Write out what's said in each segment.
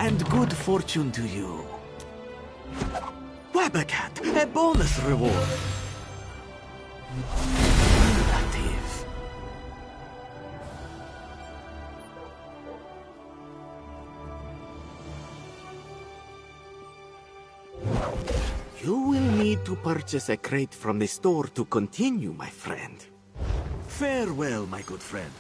and good fortune to you. Wabbercat, a bonus reward. Relative. You will need to purchase a crate from the store to continue, my friend. Farewell, my good friend.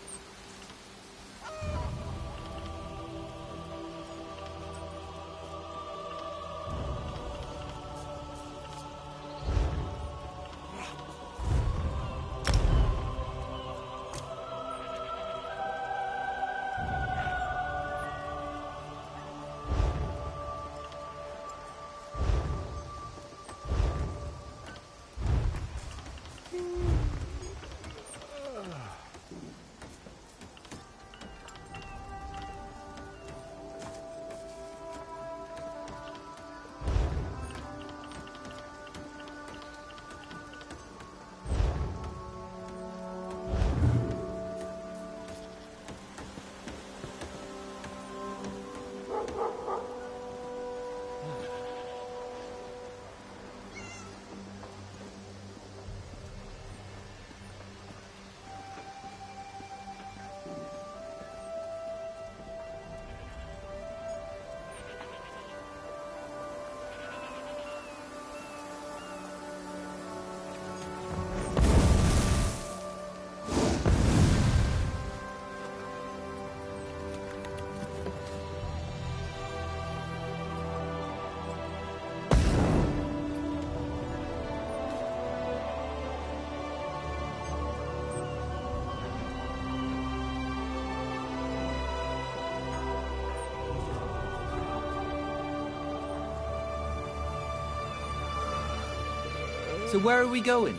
So where are we going?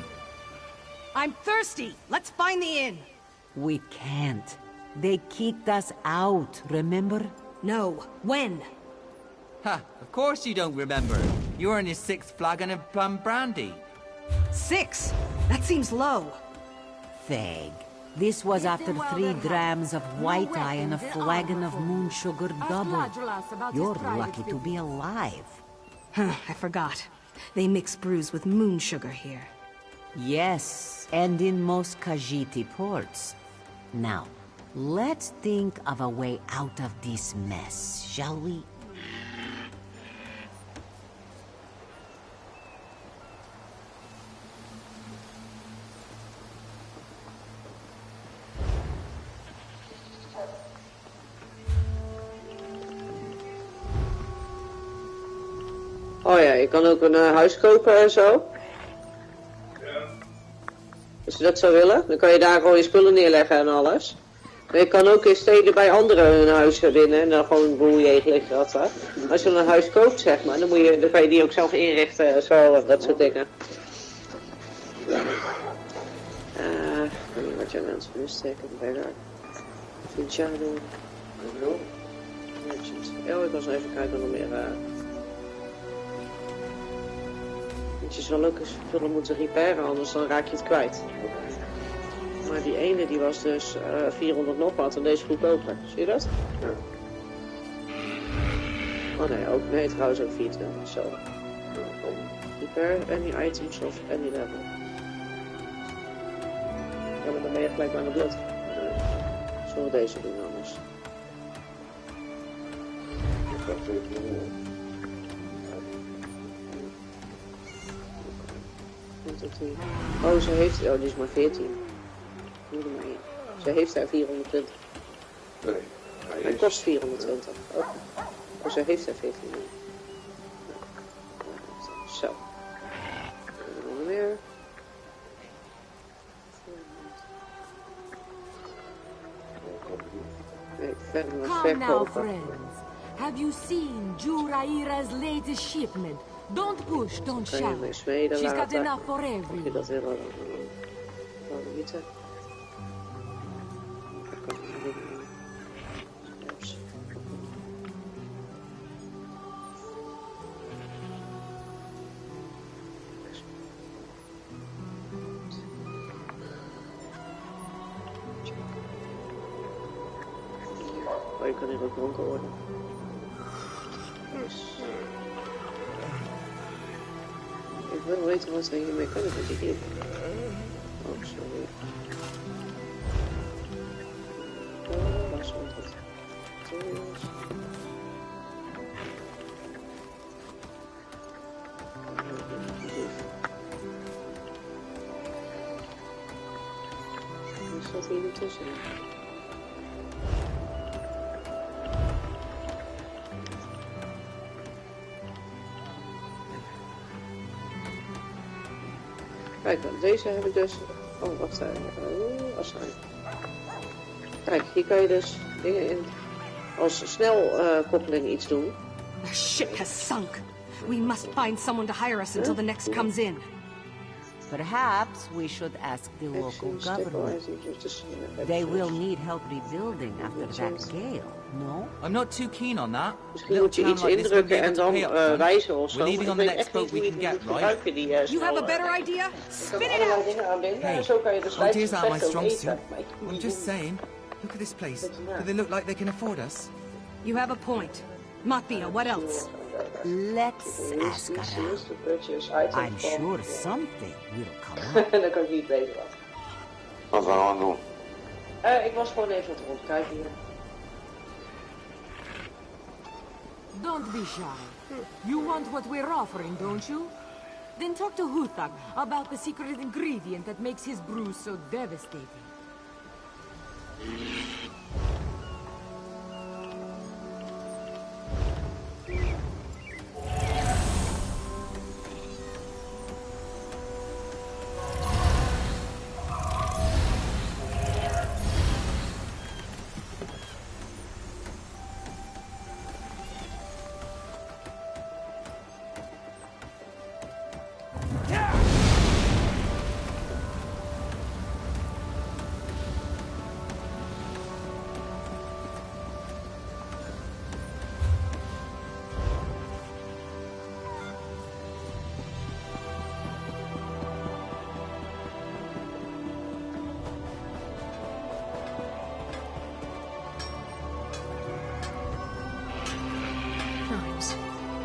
I'm thirsty. Let's find the inn. We can't. They kicked us out, remember? No. When? Ha! Of course you don't remember. You're on your 6th flagon of plum brandy. 6? That seems low. Fag. This was after 3 drams of white eye and a flagon of moon sugar double. You're lucky to be alive. I forgot. They mix brews with moon sugar here. Yes, and in most Khajiit ports. Now, let's think of a way out of this mess, shall we? Oh ja, je kan ook een huis kopen en zo. Ja. Als je dat zou willen, dan kan je daar gewoon je spullen neerleggen en alles. Maar je kan ook in steden bij anderen een huis winnen en dan gewoon een boel liggen dat daar. Als je een huis koopt, zeg maar, dan kan je die ook zelf inrichten en zo, dat soort dingen. Wat je mensen steken, beggar. Finchado. Merchant. Oh, ik was even kijken of nog meer... Je zal ook eens spullen moeten repairen, anders dan raak je het kwijt. Maar die ene die was dus 400 nog wat en deze goedkoper. Zie je dat? Ja. Oh nee, ook, nee trouwens ook 24. Zo. Repair any items of any level. Ja, maar dan ben je gelijk aan de bloed. Zullen we deze doen anders? Oh, ze heeft... Oh, die is maar 14. Doe er maar in. Ze heeft daar 420. Nee. Hij kost 420. Oh. Oh, ze heeft daar 14. Zo. Nog meer. Nee, verder nog verkopen. Have you seen Juraira's latest shipment? Don't push, don't shout. She's got enough for everyone. Dat willen weten. Oh, je kan hier ook dronken worden. is. Ik wil weten wat we hiermee kunnen met die dier. Oh, sorry. Oh, waar is het? Wat hier ertussen? Kijk, deze heb ik dus... Oh, wacht even. Assign. Kijk, hier kan je dus dingen in... Als snelkoppeling iets doen. The ship has sunk. We must find someone to hire us until the next comes in. Perhaps we should ask the local government. They will need help rebuilding after that gale, no? I'm not too keen on that. Misschien moet je iets indrukken en dan wijzen of zo. We're leaving on the next boat we can get, right? You have a better idea? Spin it out! Hey, ideas aren't my strong suit. I'm just saying. Look at this place. Do they look like they can afford us? You have a point. Mattia, what else? Let's ask around. I'm sure something will come up. Dan kan ik niet weten wat. Wat we aan het doen? Ik was gewoon even aan het rondkijken hier. Don't be shy. You want what we're offering, don't you? Then talk to Huthag about the secret ingredient that makes his brew so devastating.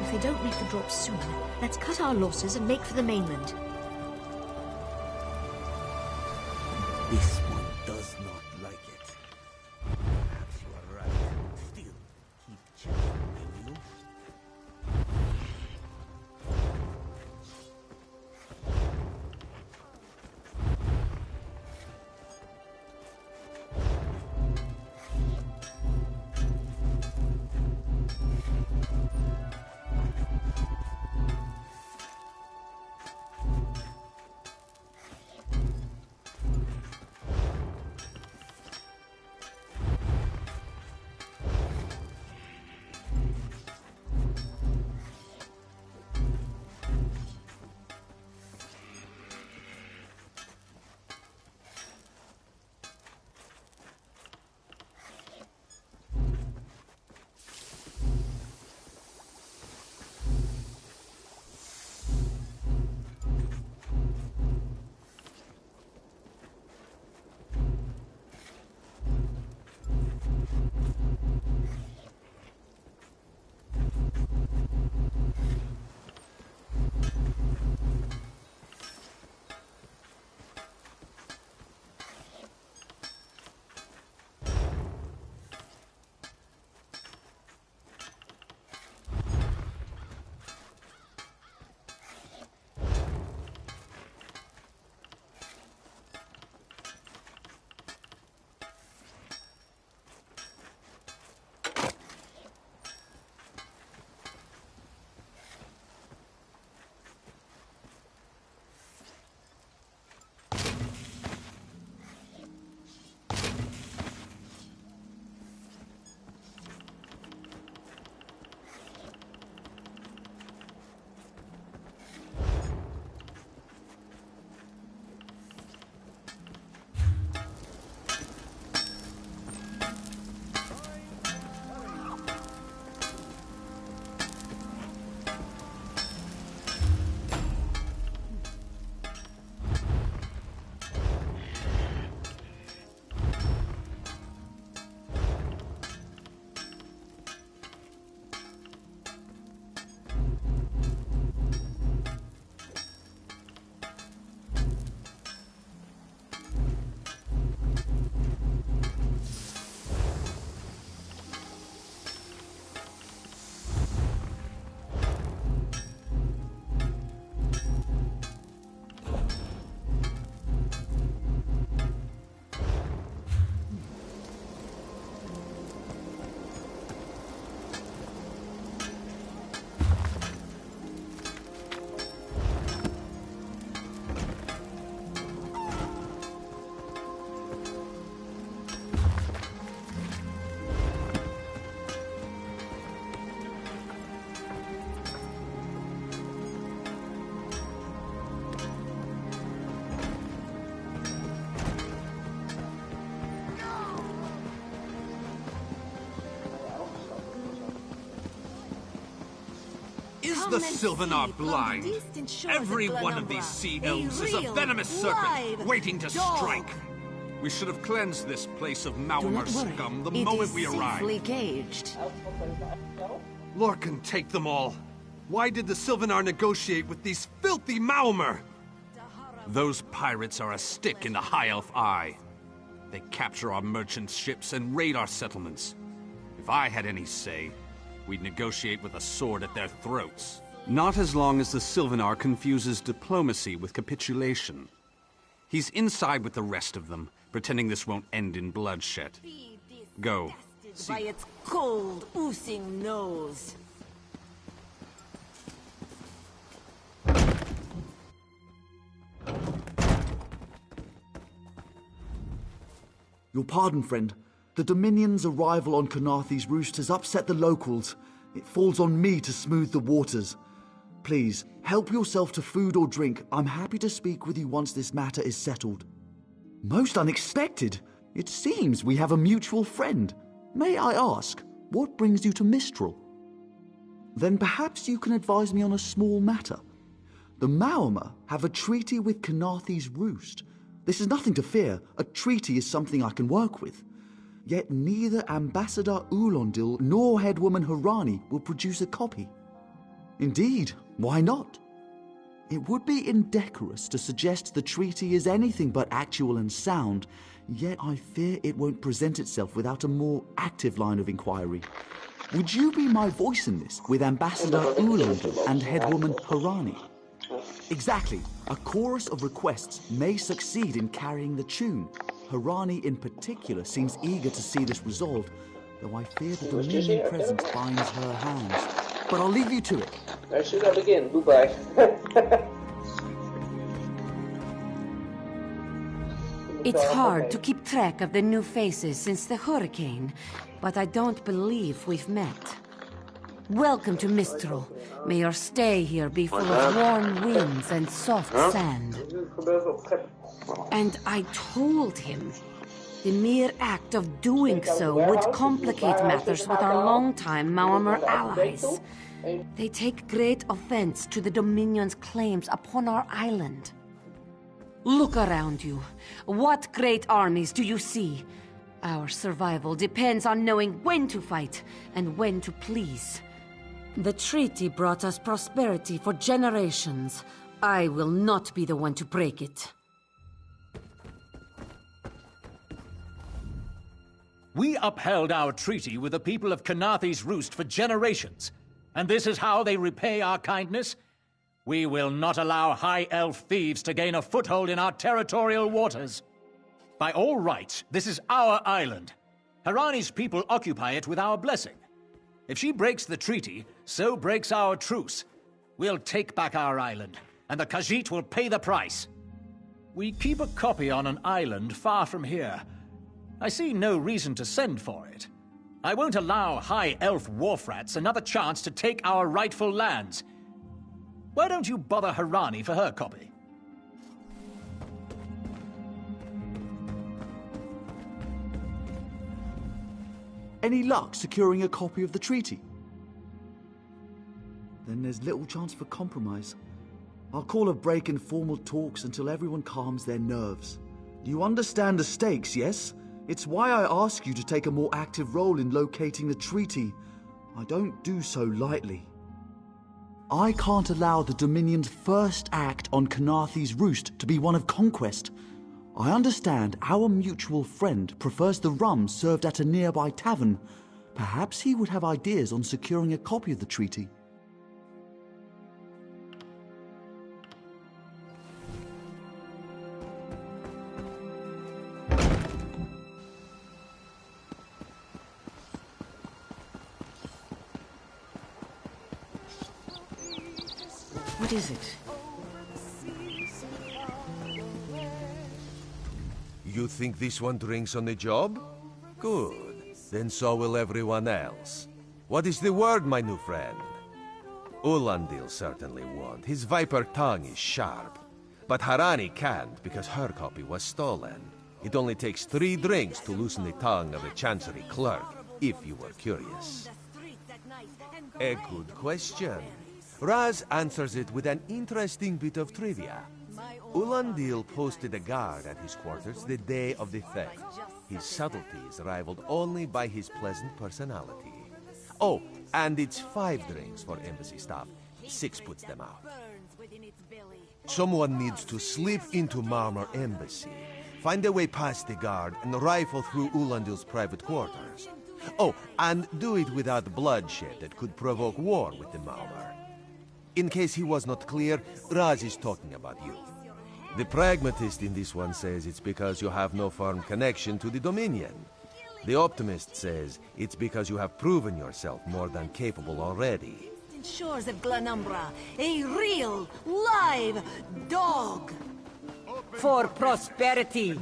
If they don't make the drop soon, let's cut our losses and make for the mainland. This one does not like it. Perhaps you are right. Still, keep checking, will you? Is the Sylvanar blind? Every one of these sea elves is a venomous serpent waiting to strike. We should have cleansed this place of Maumar scum the moment we arrived. Caged. Lorcan, take them all. Why did the Sylvanar negotiate with these filthy Maumar? Those pirates are a stick in the High Elf eye. They capture our merchant ships and raid our settlements. If I had any say, we'd negotiate with a sword at their throats. Not as long as the Sylvanar confuses diplomacy with capitulation. He's inside with the rest of them, pretending this won't end in bloodshed. Go. By its cold, oozing nose. Your pardon, friend. The Dominion's arrival on Kanathe's roost has upset the locals. It falls on me to smooth the waters. Please, help yourself to food or drink. I'm happy to speak with you once this matter is settled. Most unexpected. It seems we have a mutual friend. May I ask, what brings you to Mistral? Then perhaps you can advise me on a small matter. The Maumar have a treaty with Kanathe's roost. This is nothing to fear. A treaty is something I can work with. Yet neither Ambassador Ulondil nor Headwoman Harani will produce a copy. Indeed, why not? It would be indecorous to suggest the treaty is anything but actual and sound, yet I fear it won't present itself without a more active line of inquiry. Would you be my voice in this with Ambassador Ulondil and Headwoman Harani? Exactly. A chorus of requests may succeed in carrying the tune. Harani in particular seems eager to see this resolved, though I fear the Dominion presence binds her hands. But I'll leave you to it. Daar should I begin. Goodbye. It's hard to keep track of the new faces since the hurricane, but I don't believe we've met. Welcome to Mistral. May your stay here be full of warm winds and soft sand. And I told him the mere act of doing so would complicate matters with our longtime Maumar allies. They take great offense to the Dominion's claims upon our island. Look around you. What great armies do you see? Our survival depends on knowing when to fight and when to please. The treaty brought us prosperity for generations. I will not be the one to break it. We upheld our treaty with the people of Kanathe's roost for generations. And this is how they repay our kindness? We will not allow High Elf thieves to gain a foothold in our territorial waters. By all rights, this is our island. Harani's people occupy it with our blessing. If she breaks the treaty, so breaks our truce. We'll take back our island, and the Khajiit will pay the price. We keep a copy on an island far from here. I see no reason to send for it. I won't allow High Elf wharf-rats another chance to take our rightful lands. Why don't you bother Harani for her copy? Any luck securing a copy of the treaty? Then there's little chance for compromise. I'll call a break in formal talks until everyone calms their nerves. You understand the stakes, yes? It's why I ask you to take a more active role in locating the treaty. I don't do so lightly. I can't allow the Dominion's first act on Kanathe's roost to be one of conquest. I understand our mutual friend prefers the rum served at a nearby tavern. Perhaps he would have ideas on securing a copy of the treaty. What is it? You think this one drinks on the job? Good. Then so will everyone else. What is the word, my new friend? Ulandil certainly won't. His viper tongue is sharp. But Harani can't because her copy was stolen. It only takes 3 drinks to loosen the tongue of a chancery clerk, if you were curious. A good question. Raz answers it with an interesting bit of trivia. Ulandil posted a guard at his quarters the day of the theft. His subtlety is rivaled only by his pleasant personality. Oh, and it's 5 drinks for embassy staff. 6 puts them out. Someone needs to slip into Marmor Embassy, find a way past the guard, and rifle through Ulandil's private quarters. Oh, and do it without bloodshed that could provoke war with the Marmor. In case he was not clear, Raz is talking about you. The pragmatist in this one says it's because you have no firm connection to the Dominion. The optimist says it's because you have proven yourself more than capable already. Shores of Glenumbra, a real, live dog. For prosperity,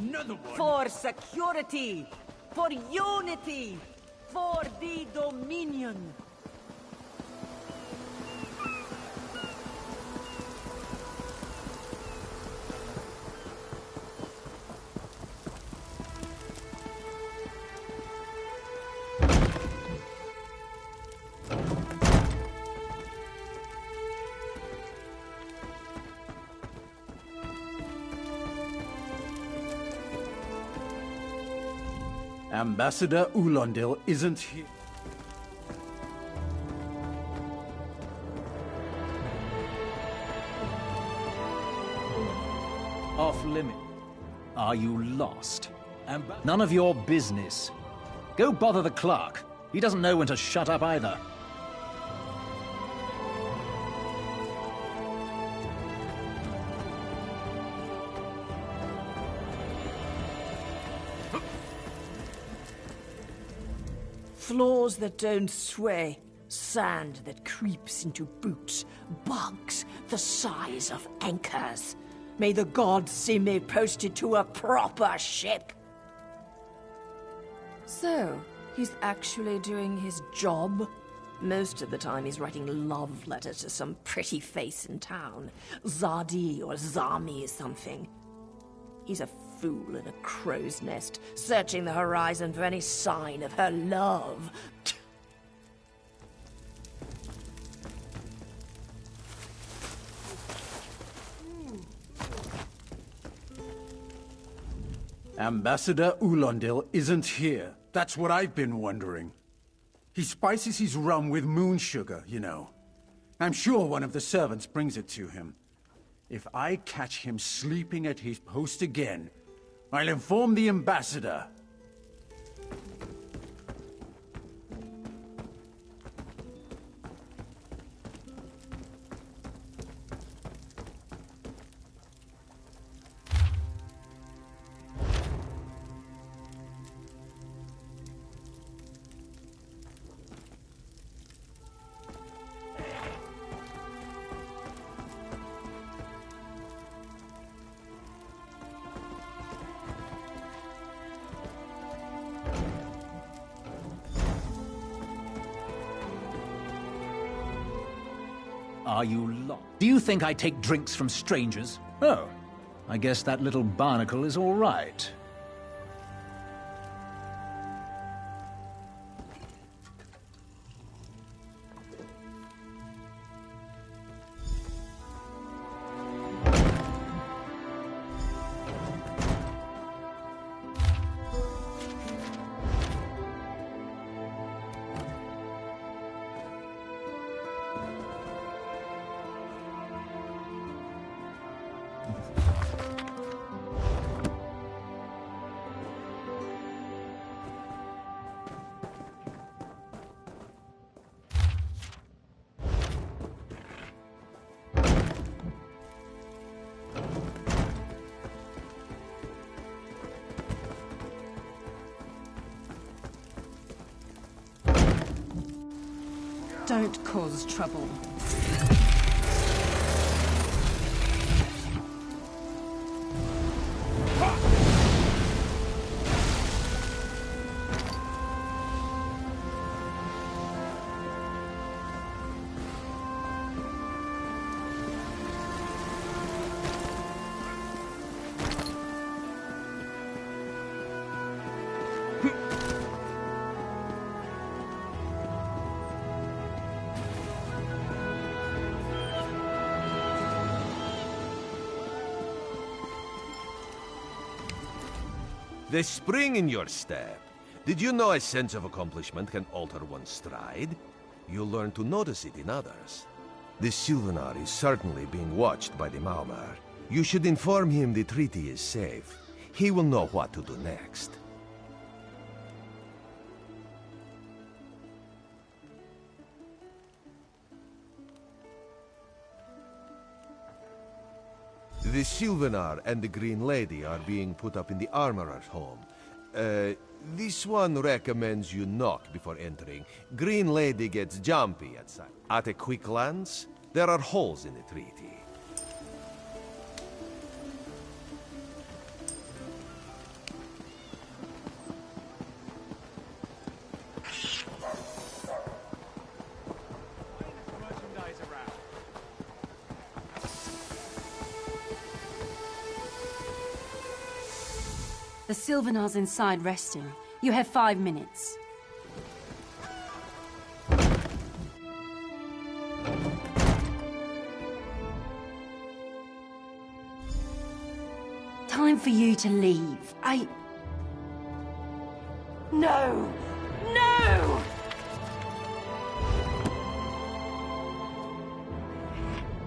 for security, for unity, for the Dominion. Ambassador Ulandil isn't here. Off limit. Are you lost? None of your business. Go bother the clerk. He doesn't know when to shut up either. Floors that don't sway, sand that creeps into boots, bugs the size of anchors. May the gods see me posted to a proper ship. So, he's actually doing his job? Most of the time he's writing love letters to some pretty face in town. Zadi or Zami or something. He's a fool in a crow's nest, searching the horizon for any sign of her love. Ambassador Ulandil isn't here. That's what I've been wondering. He spices his rum with moon sugar, you know. I'm sure one of the servants brings it to him. If I catch him sleeping at his post again, I'll inform the ambassador. Are you lost? Do you think I take drinks from strangers? Oh, I guess that little barnacle is all right. Don't cause trouble. The spring in your step. Did you know a sense of accomplishment can alter one's stride? You'll learn to notice it in others. The Sylvanar is certainly being watched by the Maumar. You should inform him the treaty is safe. He will know what to do next. The Sylvanar and the Green Lady are being put up in the Armorer's home. This one recommends you knock before entering. Green Lady gets jumpy at sight. At a quick glance, there are holes in the treaty. The Sylvanar's inside resting. You have 5 minutes. Time for you to leave. No! No!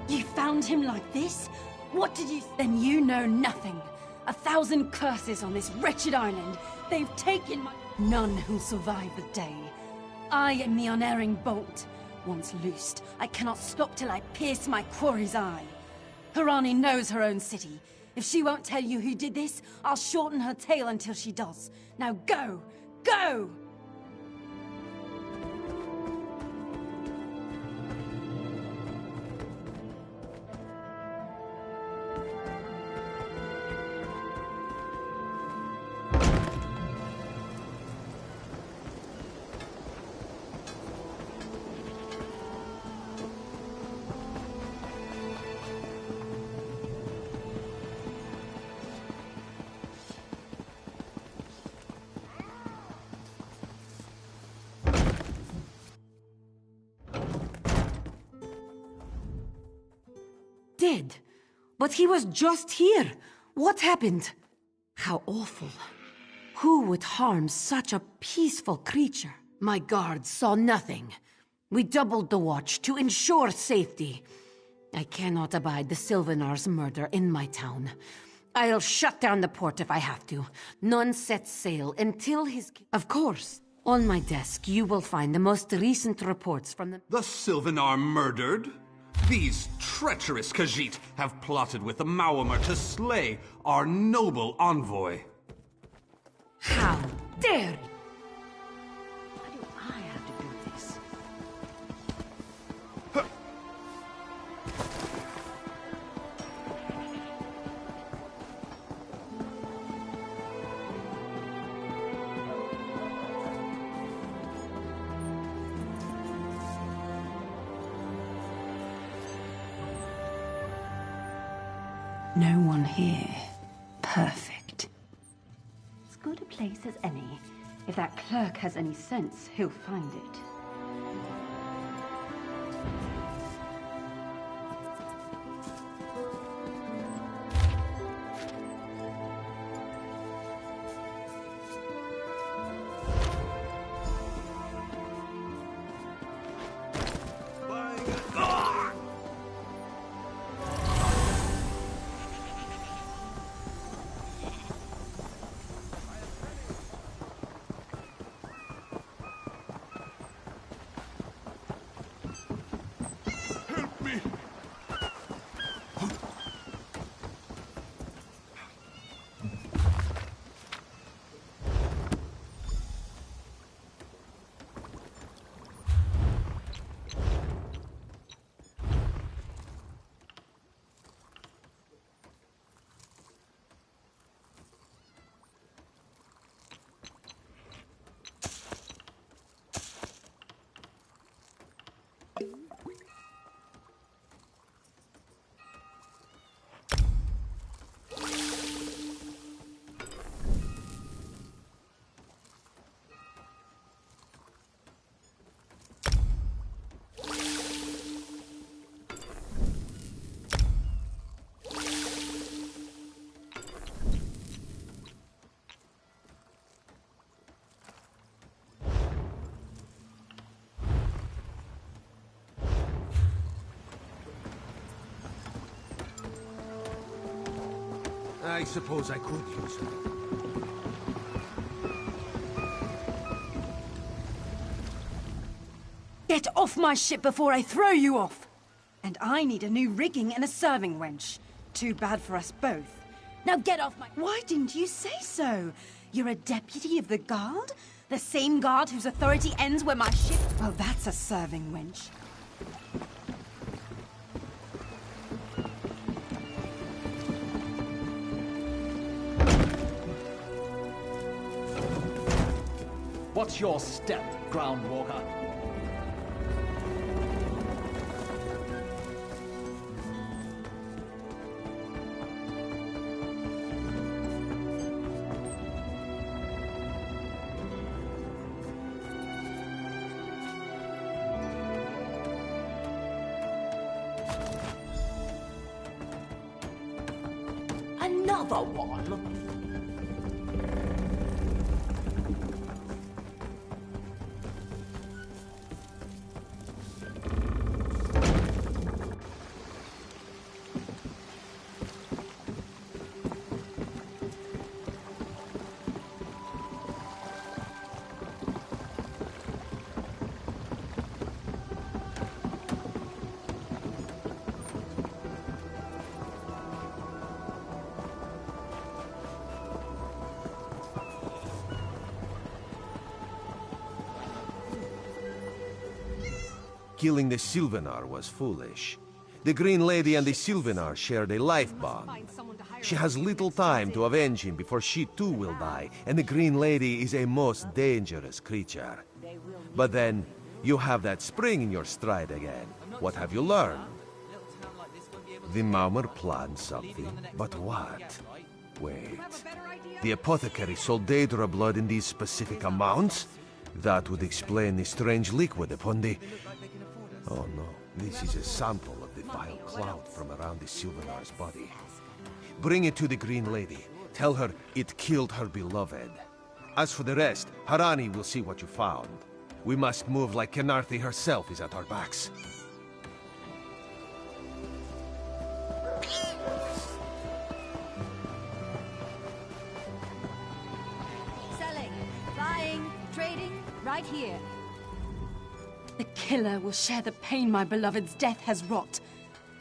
You found him like this? What did you... Then you know nothing. 1,000 curses on this wretched island. They've taken my... None who'll survive the day. I am the unerring bolt. Once loosed, I cannot stop till I pierce my quarry's eye. Harani knows her own city. If she won't tell you who did this, I'll shorten her tail until she does. Now go! Go! Dead. But he was just here. What happened? How awful. Who would harm such a peaceful creature? My guards saw nothing. We doubled the watch to ensure safety. I cannot abide the Sylvanar's murder in my town. I'll shut down the port if I have to. None sets sail until his... Of course. On my desk, you will find the most recent reports from the... The Sylvanar murdered? These treacherous Khajiit have plotted with the Maumar to slay our noble envoy. How dare you! Why do I have to do this? No one here. Perfect. As good a place as any. If that clerk has any sense, he'll find it. I suppose I could use her. Get off my ship before I throw you off! And I need a new rigging and a serving wench. Too bad for us both. Now get off my... Why didn't you say so? You're a deputy of the guard? The same guard whose authority ends where my ship... Well, that's a serving wench. What's your step, Groundwalker? Another one? Killing the Sylvanar was foolish. The Green Lady and the Sylvanar shared a life bond. She has little time to avenge him before she too will die, and the Green Lady is a most dangerous creature. But then, you have that spring in your stride again. What have you learned? The Maumer planned something, but what? Wait. The apothecary sold Daedra blood in these specific amounts? That would explain the strange liquid upon the... Oh no, this is a sample of the vile cloud from around the Sylvanar's body. Bring it to the Green Lady. Tell her it killed her beloved. As for the rest, Harani will see what you found. We must move like Kenarthi herself is at our backs. Selling, buying, trading, right here. The killer will share the pain my beloved's death has wrought.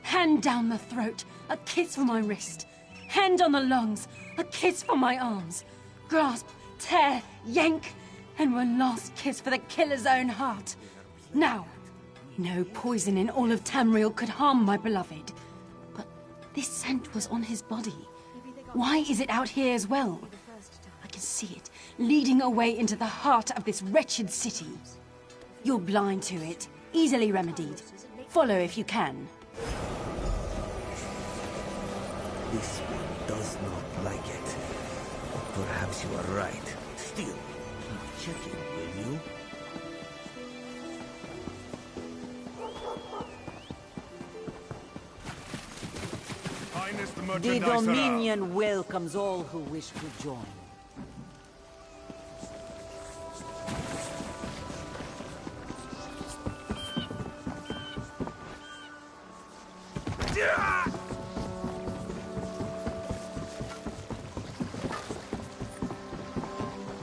Hand down the throat, a kiss for my wrist. Hand on the lungs, a kiss for my arms. Grasp, tear, yank, and one last kiss for the killer's own heart. Now, no poison in all of Tamriel could harm my beloved. But this scent was on his body. Why is it out here as well? I can see it, leading away into the heart of this wretched city. You're blind to it, easily remedied. Follow if you can. This one does not like it. Perhaps you are right. Still, keep checking, will you? The Dominion welcomes all who wish to join.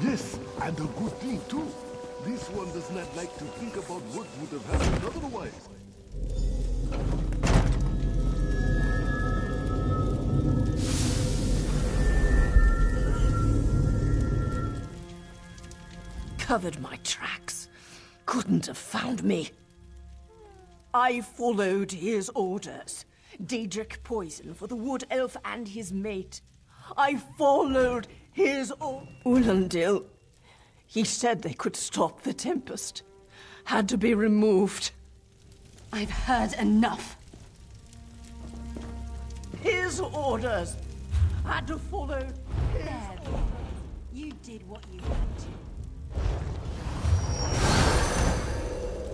Yes, and a good thing too. This one does not like to think about what would have happened otherwise. Covered my tracks. Couldn't have found me. I followed his orders. Daedric poison for the wood elf and his mate. I followed his Ulandil. He said they could stop the Tempest. Had to be removed. I've heard enough. His orders. Had to follow his... There. You did what you had to.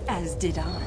As did I.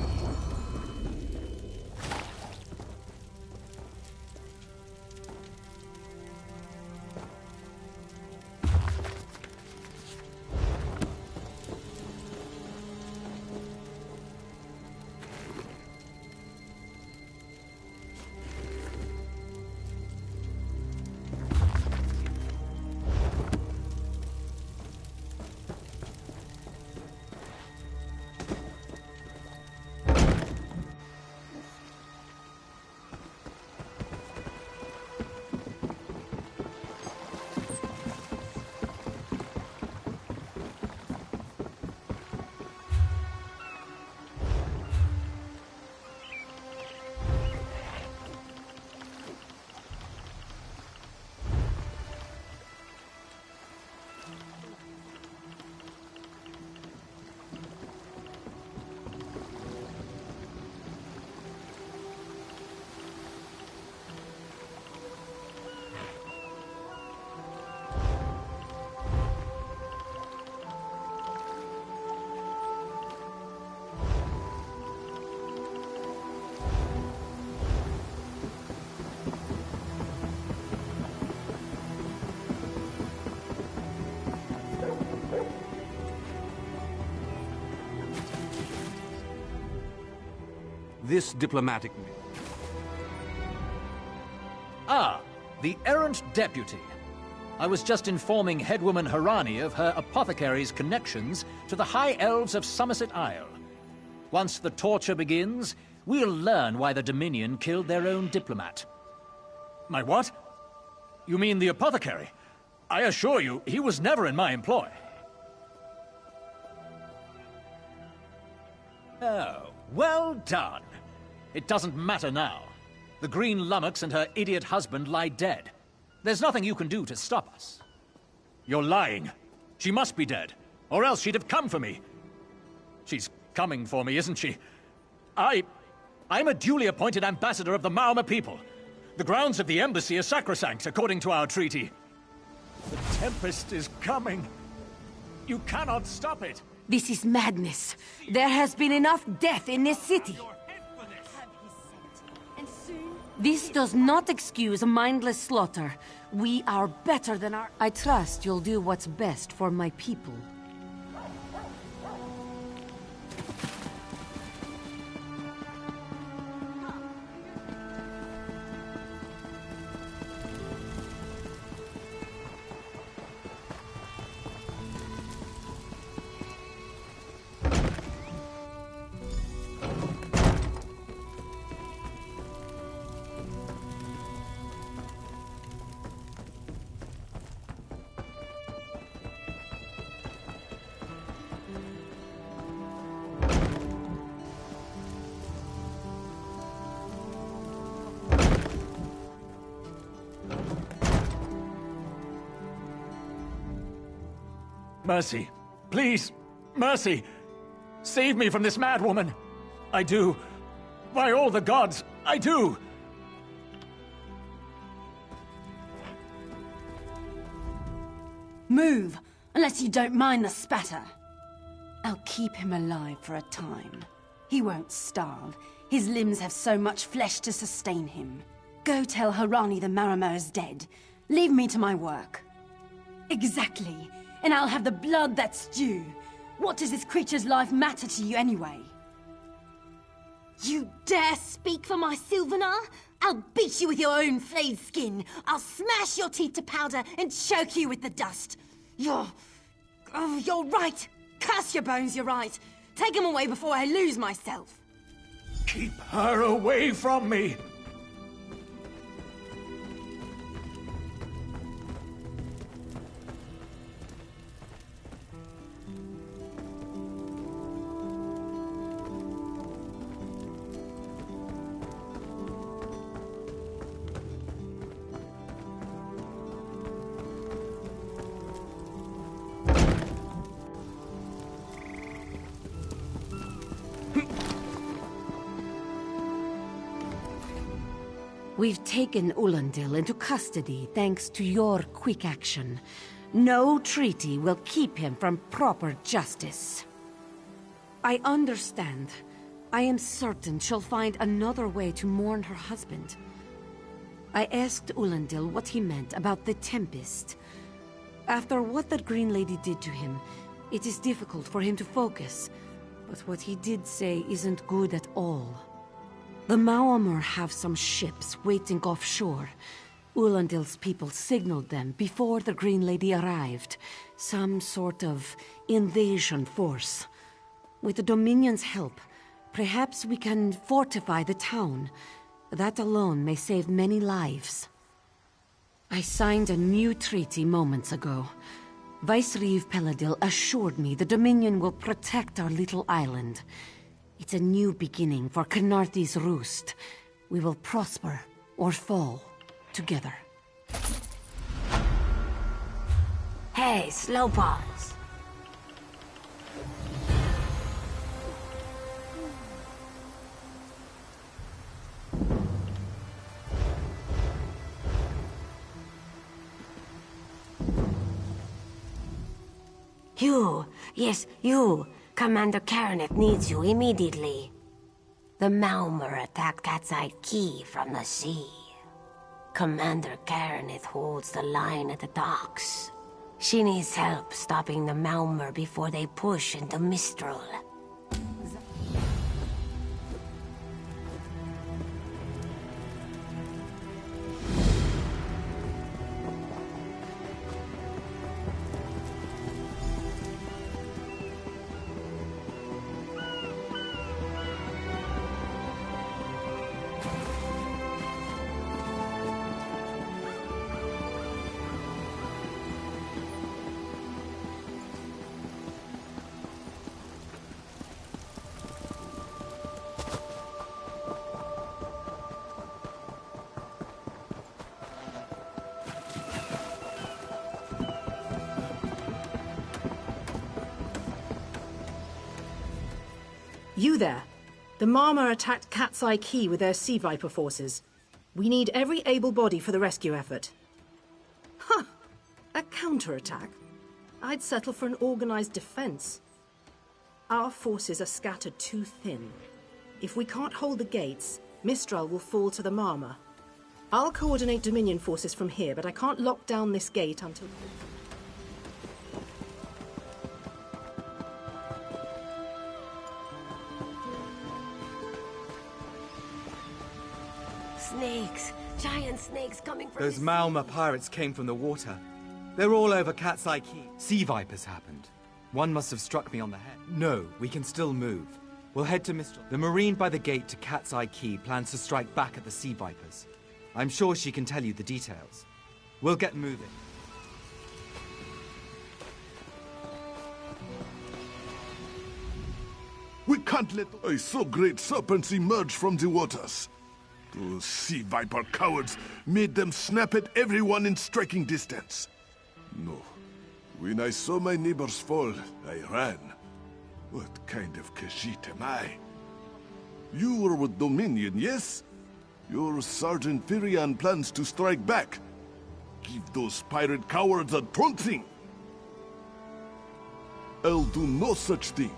this diplomatic... Ah, the errant deputy. I was just informing headwoman Harani of her apothecary's connections to the High Elves of Somerset Isle. Once the torture begins, we'll learn why the Dominion killed their own diplomat. My what? You mean the apothecary? I assure you, he was never in my employ. Oh, well done. It doesn't matter now. The Green Lummox and her idiot husband lie dead. There's nothing you can do to stop us. You're lying. She must be dead, or else she'd have come for me. She's coming for me, isn't she? I'm a duly appointed ambassador of the Mauma people. The grounds of the embassy are sacrosanct, according to our treaty. The Tempest is coming. You cannot stop it. This is madness. There has been enough death in this city. This does not excuse mindless slaughter. We are better than our... I trust you'll do what's best for my people. Mercy. Please. Mercy. Save me from this madwoman. I do. By all the gods, I do. Move, unless you don't mind the spatter. I'll keep him alive for a time. He won't starve. His limbs have so much flesh to sustain him. Go tell Harani the Marama is dead. Leave me to my work. Exactly. And I'll have the blood that's due. What does this creature's life matter to you anyway? You dare speak for my Sylvanar? I'll beat you with your own flayed skin. I'll smash your teeth to powder and choke you with the dust. You're right. Curse your bones, you're right. Take him away before I lose myself. Keep her away from me. We've taken Ulandil into custody thanks to your quick action. No treaty will keep him from proper justice. I understand. I am certain she'll find another way to mourn her husband. I asked Ulandil what he meant about the Tempest. After what that Green Lady did to him, it is difficult for him to focus. But what he did say isn't good at all. The Maumar have some ships waiting offshore. Ulandil's people signaled them before the Green Lady arrived. Some sort of invasion force. With the Dominion's help, perhaps we can fortify the town. That alone may save many lives. I signed a new treaty moments ago. Vicereeve Peladil assured me the Dominion will protect our little island. It's a new beginning for Canarthi's Roost. We will prosper or fall together. Hey, Slowpaws! You! Yes, you! Commander Karaneth needs you immediately. The Maumar attacked Cat's-Eye Key from the sea. Commander Karaneth holds the line at the docks. She needs help stopping the Maumar before they push into Mistral. You there. The Marmor attacked Cat's Eye Key with their Sea Viper forces. We need every able body for the rescue effort. Huh. A counterattack? I'd settle for an organized defense. Our forces are scattered too thin. If we can't hold the gates, Mistral will fall to the Marmor. I'll coordinate Dominion forces from here, but I can't lock down this gate until... Snakes! Giant snakes coming from... Those Malma pirates came from the water. They're all over Cat's Eye Key. Sea Vipers happened. One must have struck me on the head. No, we can still move. We'll head to Mistral. The Marine by the gate to Cat's Eye Key plans to strike back at the Sea Vipers. I'm sure she can tell you the details. We'll get moving. We can't let... I saw great serpents emerge from the waters. Those Sea Viper cowards made them snap at everyone in striking distance. No. When I saw my neighbors fall, I ran. What kind of Khajiit am I? You were with Dominion, yes? Your Sergeant Firion plans to strike back. Give those pirate cowards a taunting. I'll do no such thing.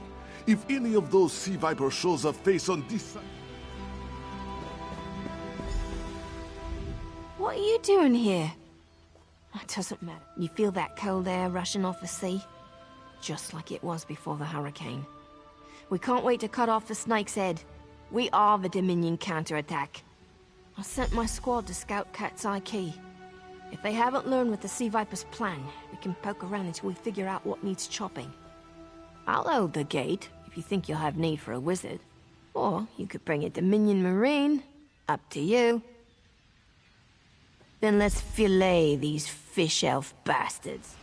If any of those Sea Vipers shows a face on this side... What are you doing here? It doesn't matter. You feel that cold air rushing off the sea? Just like it was before the hurricane. We can't wait to cut off the snake's head. We are the Dominion counterattack. I sent my squad to scout Cat's Eye Key. If they haven't learned what the Sea Viper's plan, we can poke around until we figure out what needs chopping. I'll hold the gate, if you think you'll have need for a wizard. Or you could bring a Dominion Marine. Up to you. Then let's fillet these fish elf bastards.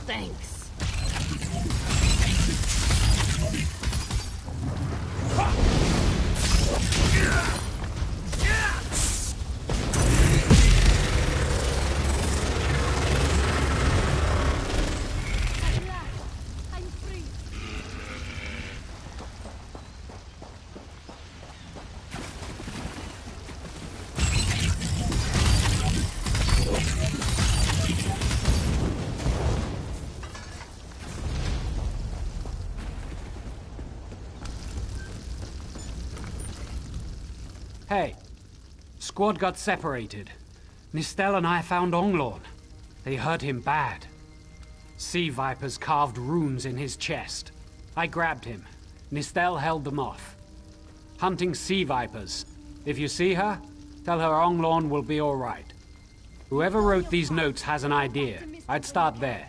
Thanks. Hey, squad got separated. Nistel and I found Onglorn. They hurt him bad. Sea Vipers carved runes in his chest. I grabbed him. Nistel held them off. Hunting Sea Vipers. If you see her, tell her Onglorn will be all right. Whoever wrote these notes has an idea. I'd start there.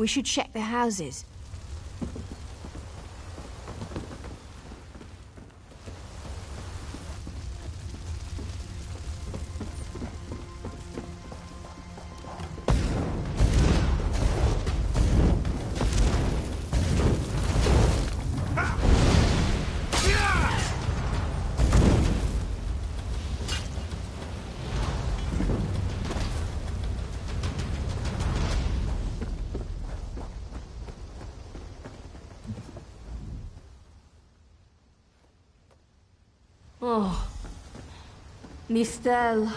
We should check the houses. Oh, Mistel.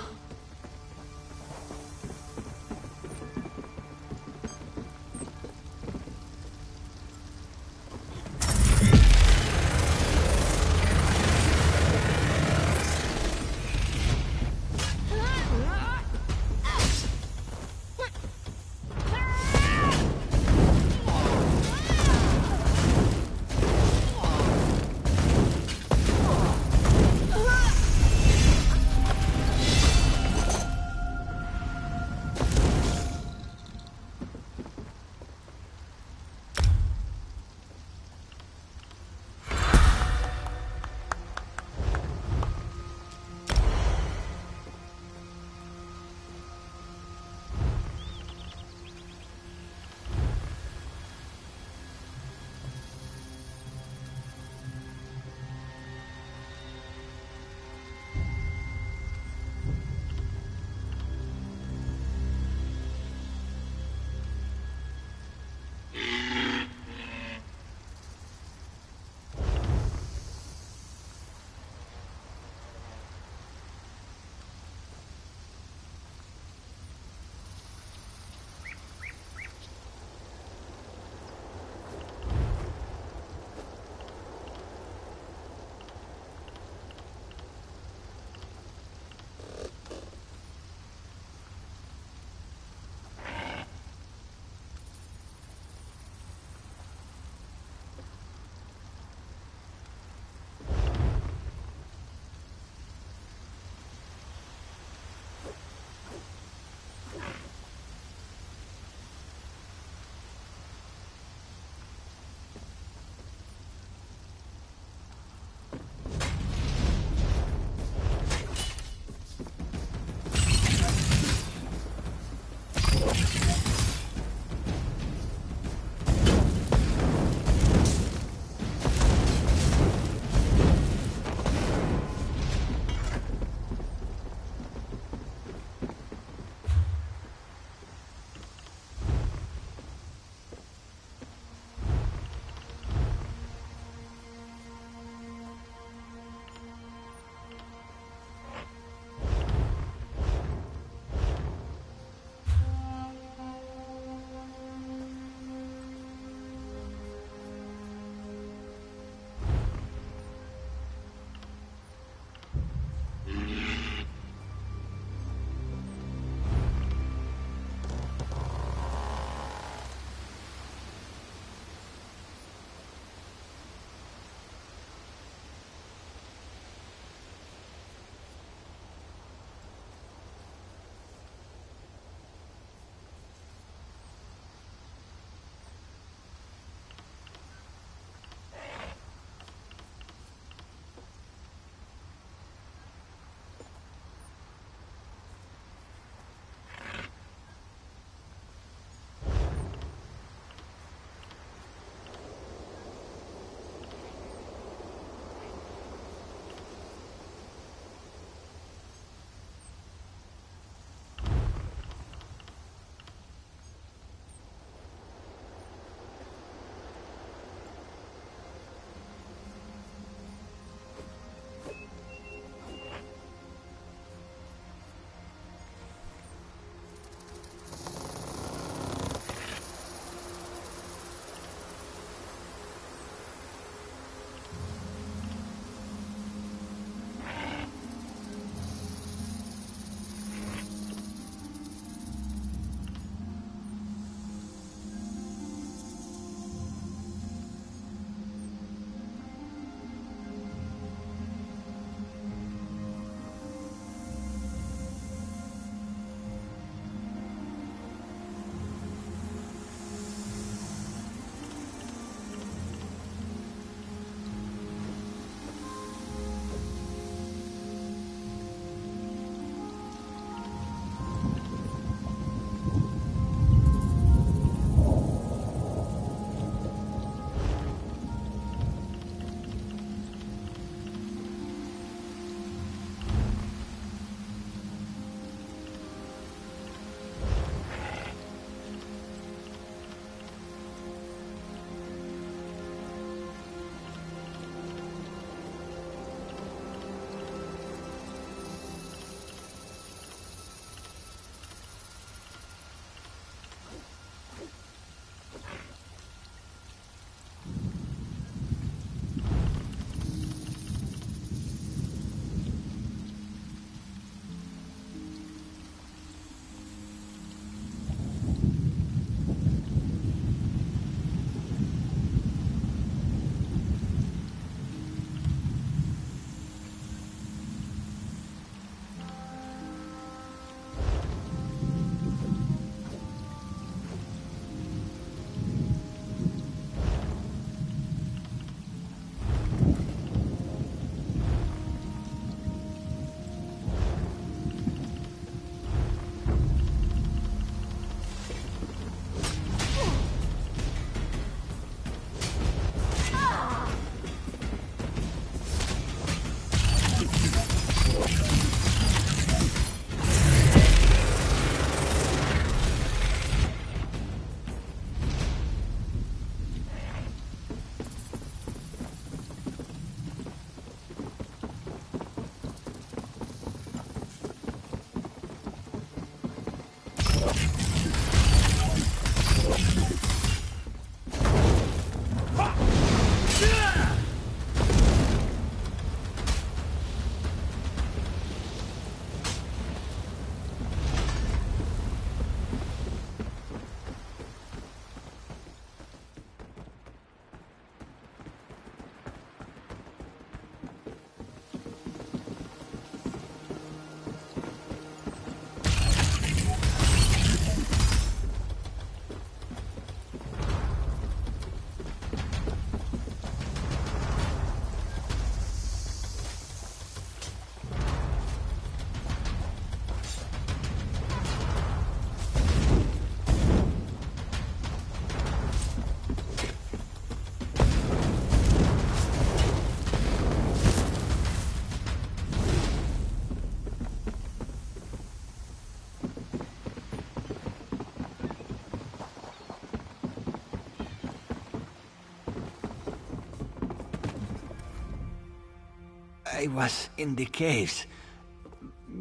I was in the caves,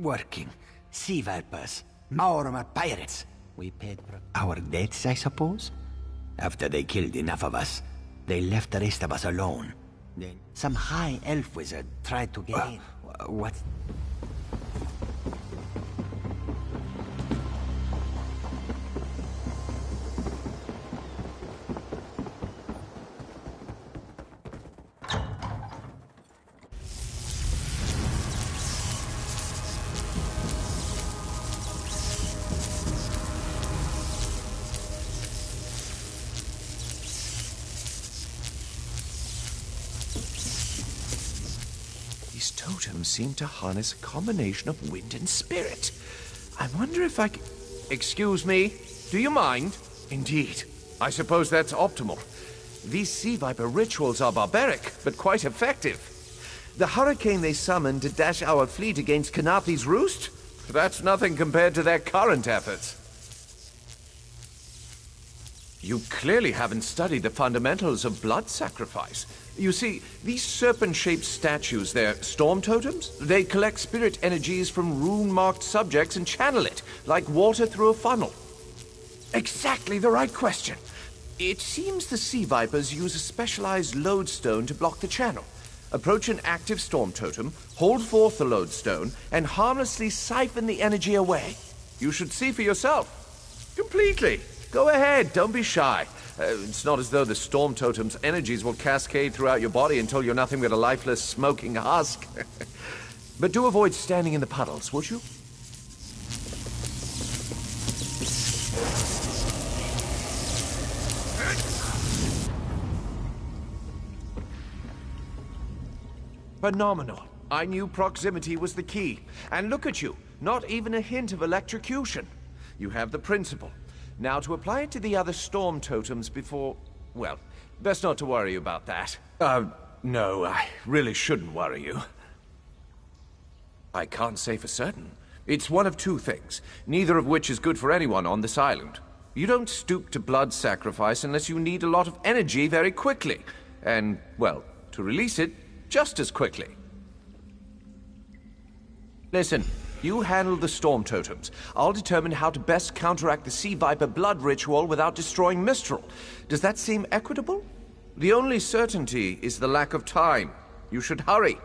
working. Sea vipers, Maormer pirates. We paid our debts, I suppose? After they killed enough of us, they left the rest of us alone. Then some high elf wizard tried to get in. What? These totems seem to harness a combination of wind and spirit. I wonder if I can... Excuse me, do you mind? Indeed. I suppose that's optimal. These sea viper rituals are barbaric, but quite effective. The hurricane they summoned to dash our fleet against Kanathi's roost? That's nothing compared to their current efforts. You clearly haven't studied the fundamentals of blood sacrifice. You see, these serpent-shaped statues, they're storm totems. They collect spirit energies from rune-marked subjects and channel it, like water through a funnel. Exactly the right question. It seems the sea vipers use a specialized lodestone to block the channel. Approach an active storm totem, hold forth the lodestone, and harmlessly siphon the energy away. You should see for yourself. Completely. Go ahead, don't be shy. It's not as though the storm totem's energies will cascade throughout your body until you're nothing but a lifeless, smoking husk. But do avoid standing in the puddles, would you? Phenomenal. I knew proximity was the key. And look at you, not even a hint of electrocution. You have the principle. Now, to apply it to the other storm totems before... Well, best not to worry you about that. No, I really shouldn't worry you. I can't say for certain. It's one of two things, neither of which is good for anyone on this island. You don't stoop to blood sacrifice unless you need a lot of energy very quickly. And, well, to release it, just as quickly. Listen. You handle the storm totems. I'll determine how to best counteract the sea viper blood ritual without destroying Mistral. Does that seem equitable? The only certainty is the lack of time. You should hurry.